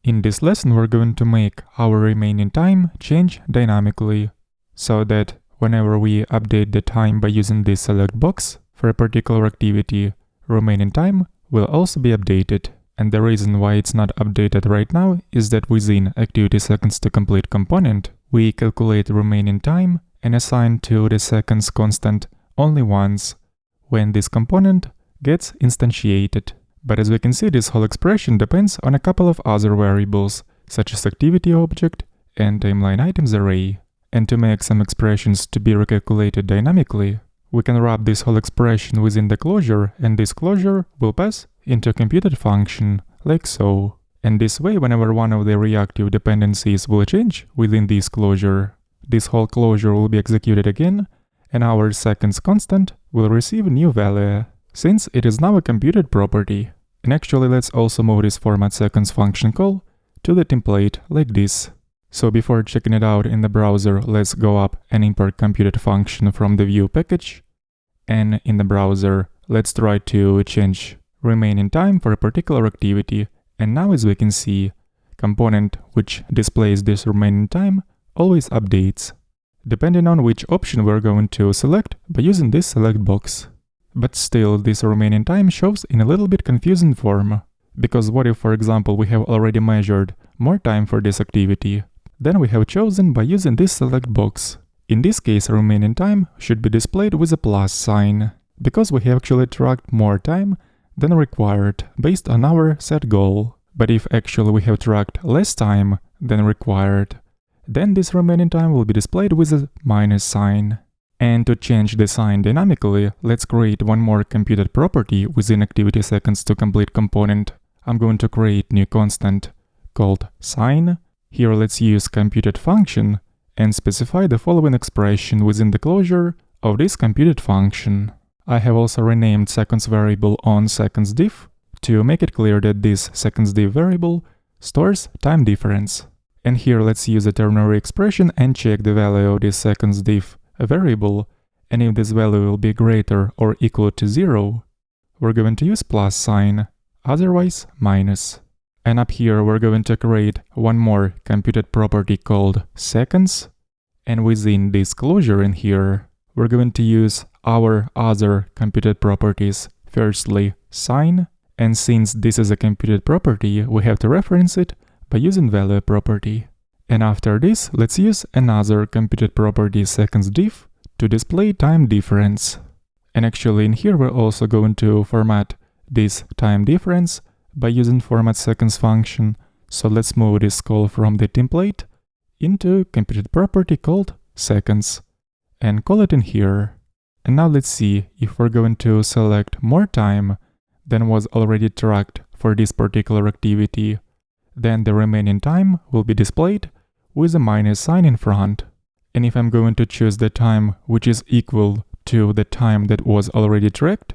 In this lesson, we're going to make our remaining time change dynamically, so that whenever we update the time by using this select box for a particular activity, remaining time will also be updated. And the reason why it's not updated right now is that within ActivitySecondsToComplete component, we calculate remaining time and assign to the seconds constant only once when this component gets instantiated. But as we can see, this whole expression depends on a couple of other variables, such as activity object and timeline items array. And to make some expressions to be recalculated dynamically, we can wrap this whole expression within the closure, and this closure will pass into a computed function, like so. And this way, whenever one of the reactive dependencies will change within this closure, this whole closure will be executed again, and our seconds constant will receive a new value, since it is now a computed property. And actually, let's also move this format seconds function call to the template like this. So before checking it out in the browser, let's go up and import computed function from the Vue package. And in the browser, let's try to change remaining time for a particular activity. And now, as we can see, component which displays this remaining time always updates, depending on which option we're going to select by using this select box. But still, this remaining time shows in a little bit confusing form. Because what if, for example, we have already measured more time for this activity than we have chosen by using this select box? In this case, remaining time should be displayed with a plus sign, because we have actually tracked more time than required based on our set goal. But if actually we have tracked less time than required, then this remaining time will be displayed with a minus sign. And to change the sign dynamically, let's create one more computed property within ActivitySecondsToComplete component. I'm going to create new constant called sign. Here let's use computed function and specify the following expression within the closure of this computed function. I have also renamed seconds variable on seconds diff to make it clear that this seconds diff variable stores time difference. And here let's use a ternary expression and check the value of this seconds diff variable, and if this value will be greater or equal to 0, we're going to use plus sign, otherwise minus. And up here we're going to create one more computed property called seconds, and within this closure in here, we're going to use our other computed properties. Firstly, sign, and since this is a computed property, we have to reference it by using value property. And after this, let's use another computed property seconds diff to display time difference. And actually in here we're also going to format this time difference by using format seconds function. So let's move this call from the template into computed property called seconds and call it in here. And now let's see if we're going to select more time than was already tracked for this particular activity, then the remaining time will be displayed with a minus sign in front. And if I'm going to choose the time which is equal to the time that was already tracked,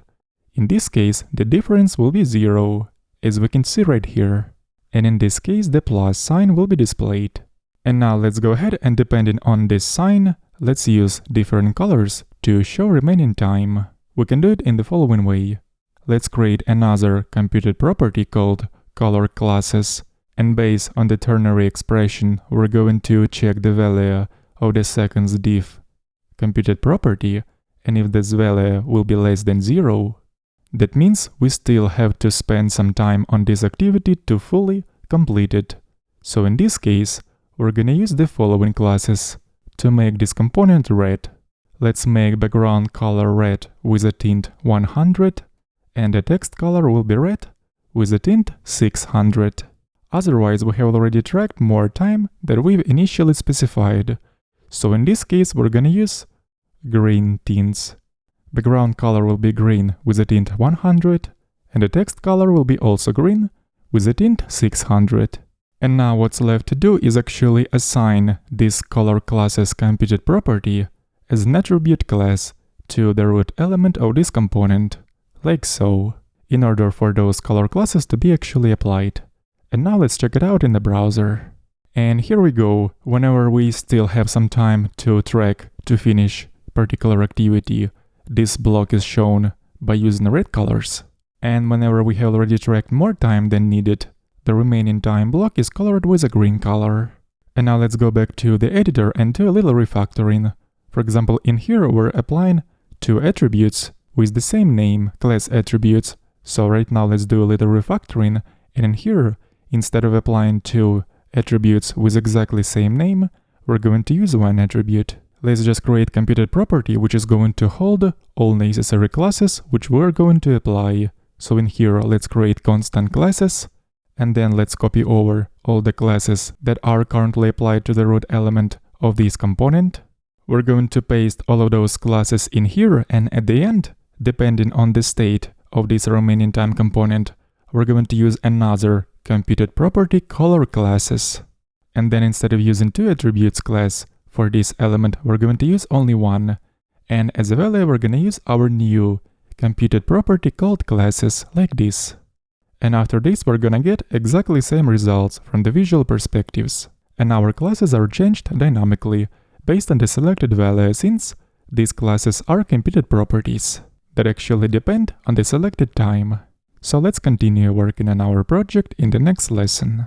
in this case the difference will be 0, as we can see right here. And in this case the plus sign will be displayed. And now let's go ahead and, depending on this sign, let's use different colors to show remaining time. We can do it in the following way. Let's create another computed property called color classes. And based on the ternary expression, we're going to check the value of the seconds diff computed property, and if this value will be less than 0, that means we still have to spend some time on this activity to fully complete it. So in this case, we're gonna use the following classes to make this component red. Let's make background color red with a tint 100, and the text color will be red with a tint 600. Otherwise, we have already tracked more time than we've initially specified. So in this case, we're gonna use green tints. Background color will be green with a tint 100, and the text color will be also green with a tint 600. And now what's left to do is actually assign this color classes computed property as an attribute class to the root element of this component, like so, in order for those color classes to be actually applied. And now let's check it out in the browser. And here we go. Whenever we still have some time to track to finish particular activity, this block is shown by using red colors. And whenever we have already tracked more time than needed, the remaining time block is colored with a green color. And now let's go back to the editor and do a little refactoring. For example, in here we're applying two attributes with the same name, class attributes. So right now let's do a little refactoring, and in here, instead of applying two attributes with exactly same name, we're going to use one attribute. Let's just create computed property which is going to hold all necessary classes which we're going to apply. So in here, let's create constant classes, and then let's copy over all the classes that are currently applied to the root element of this component. We're going to paste all of those classes in here, and at the end, depending on the state of this remaining time component, we're going to use another computed property color classes. And then instead of using two attributes class for this element, we're going to use only one. And as a value, we're going to use our new computed property called classes like this. And after this, we're gonna get exactly same results from the visual perspectives. And our classes are changed dynamically based on the selected value, since these classes are computed properties that actually depend on the selected time. So let's continue working on our project in the next lesson.